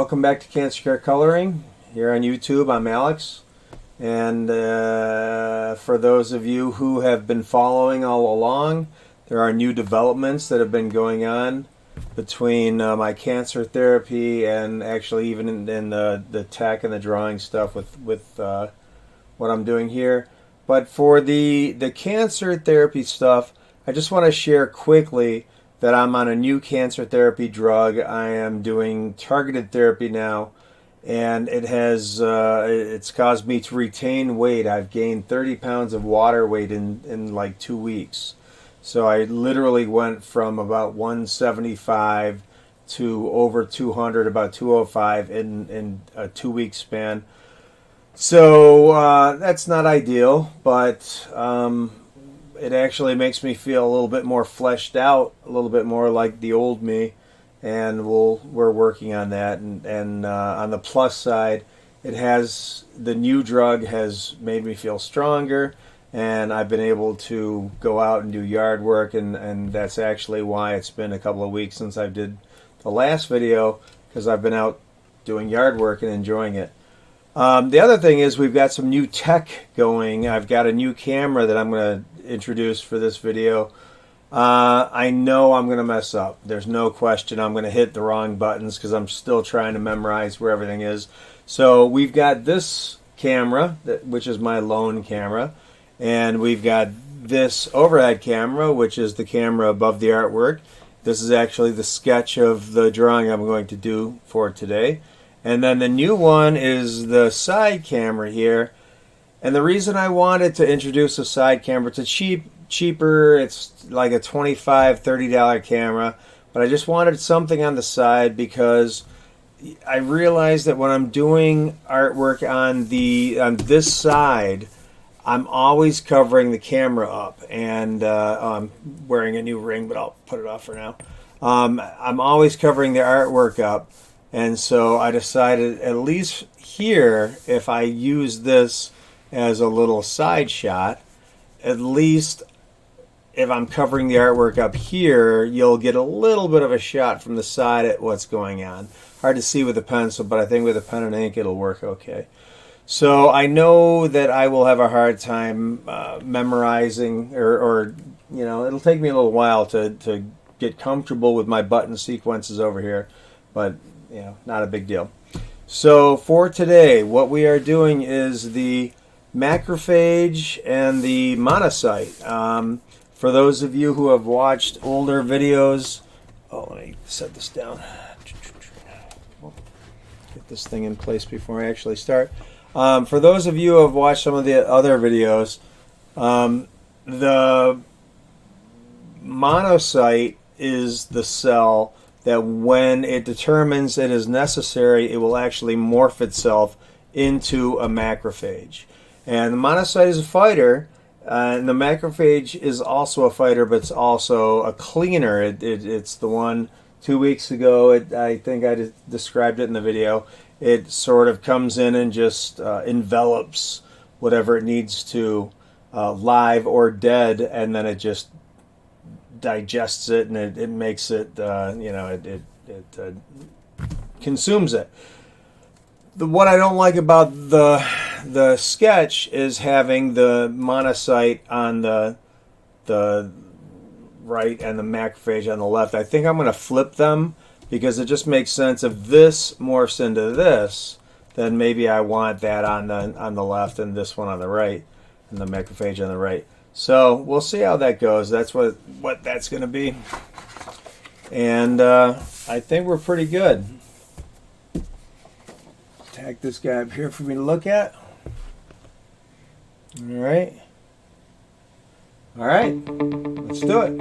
welcome back to Cancer Care Coloring here on YouTube. I'm Alex, and for those of you who have been following all along, there are new developments that have been going on between my cancer therapy and actually even in the tech and the drawing stuff with what I'm doing here. But for the cancer therapy stuff, I just want to share quickly that I'm on a new cancer therapy drug. I am doing targeted therapy now, and it has it's caused me to retain weight. I've gained 30 pounds of water weight in like 2 weeks. So I literally went from about 175 to over 200, about 205 in a 2-week span. So that's not ideal, but it actually makes me feel a little bit more fleshed out, a little bit more like the old me, and we're working on that. And on the plus side, the new drug has made me feel stronger, and I've been able to go out and do yard work, and that's actually why it's been a couple of weeks since I did the last video, because I've been out doing yard work and enjoying it. The other thing is we've got some new tech going. I've got a new camera that I'm going to introduce for this video. I know I'm going to mess up. There's no question I'm going to hit the wrong buttons because I'm still trying to memorize where everything is. So we've got this camera, which is my lone camera, and we've got this overhead camera, which is the camera above the artwork. This is actually the sketch of the drawing I'm going to do for today. And then the new one is the side camera here. And the reason I wanted to introduce a side camera, it's cheaper, it's like a $25, $30 camera, but I just wanted something on the side because I realized that when I'm doing artwork on this side, I'm always covering the camera up. And I'm wearing a new ring, but I'll put it off for now. I'm always covering the artwork up. And so I decided, at least here, if I use this as a little side shot, at least if I'm covering the artwork up here, you'll get a little bit of a shot from the side at what's going on. Hard to see with a pencil, but I think with a pen and ink it'll work okay. So I know that I will have a hard time memorizing, or you know, it'll take me a little while to get comfortable with my button sequences over here, but you know, not a big deal. So for today, what we are doing is the Macrophage and the Monocyte. For those of you who have watched older videos, let me set this down. Get this thing in place before I actually start. For those of you who have watched some of the other videos, the monocyte is the cell that when it determines it is necessary, it will actually morph itself into a macrophage. And the monocyte is a fighter, and the macrophage is also a fighter, but it's also a cleaner. It's the one 2 weeks ago, I think I described it in the video. It sort of comes in and just envelops whatever it needs to, live or dead, and then it just digests it, and it makes it, it consumes it. What I don't like about the sketch is having the monocyte on the right and the macrophage on the left. I think I'm going to flip them because it just makes sense. If this morphs into this, then maybe I want that on the left and this one on the right, and the macrophage on the right. So we'll see how that goes. That's what that's going to be. And I think we're pretty good. Tack this guy up here for me to look at. All right. All right. Let's do it.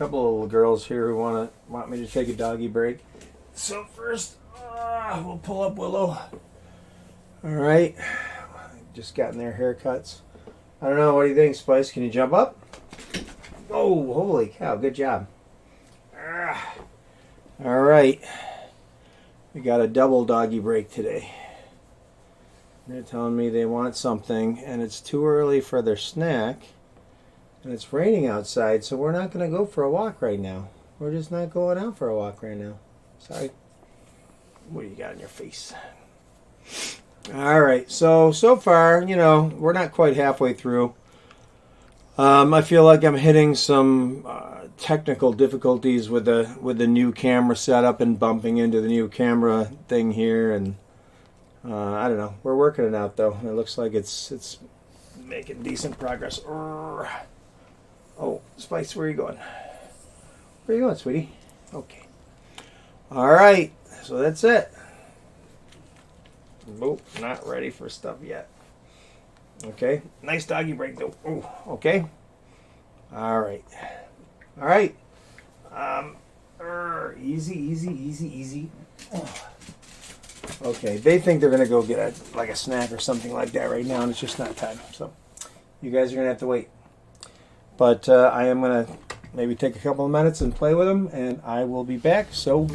couple of little girls here who want me to take a doggy break. So first, we'll pull up Willow. All right, just gotten their haircuts. I don't know. What do you think, Spice? Can you jump up? Oh, holy cow! Good job. All right, we got a double doggy break today. They're telling me they want something, and it's too early for their snack, and it's raining outside, so we're not going to go for a walk right now. We're just not going out for a walk right now. Sorry. What do you got in your face? All right, so far, you know, we're not quite halfway through. I feel like I'm hitting some technical difficulties with the new camera setup and bumping into the new camera thing here, and I don't know. We're working it out though. It looks like it's making decent progress. Oh, Spice, where are you going? Where are you going, sweetie? Okay. All right. So that's it. Nope, not ready for stuff yet. Okay. Nice doggy break though. Oh, okay. All right. All right. Easy, easy, easy, easy. Oh. Okay, they think they're gonna go get a snack or something like that right now, and it's just not time. So, you guys are gonna have to wait. But I am gonna maybe take a couple of minutes and play with them, and I will be back. So.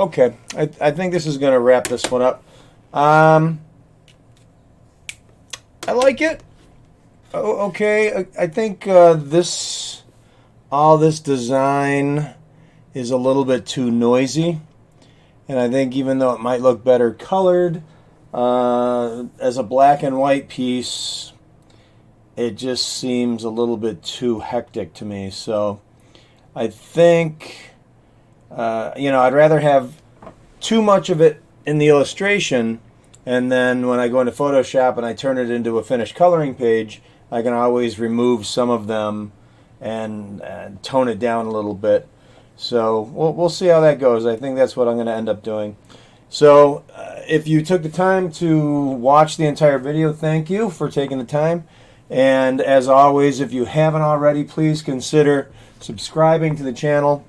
Okay, I think this is going to wrap this one up. I like it. Okay, I think all this design is a little bit too noisy, and I think even though it might look better colored, as a black and white piece, it just seems a little bit too hectic to me. So I think, I'd rather have too much of it in the illustration, and then when I go into Photoshop and I turn it into a finished coloring page, I can always remove some of them and tone it down a little bit. So we'll see how that goes. I think that's what I'm going to end up doing. So if you took the time to watch the entire video, thank you for taking the time. And as always, if you haven't already, please consider subscribing to the channel.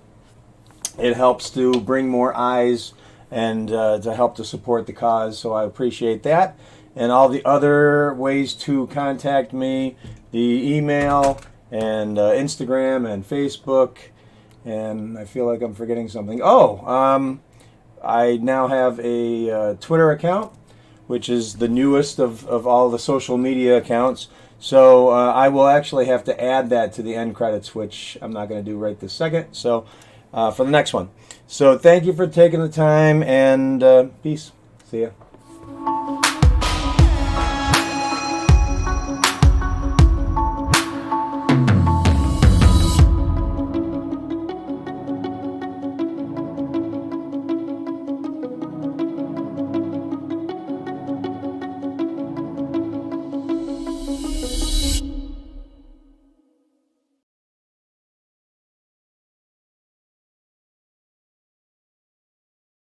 It helps to bring more eyes and to help to support the cause. So I appreciate that. And all the other ways to contact me, the email and Instagram and Facebook. And I feel like I'm forgetting something. I now have a Twitter account, which is the newest of all the social media accounts. So I will actually have to add that to the end credits, which I'm not going to do right this second. So for the next one. So thank you for taking the time, and peace. See ya.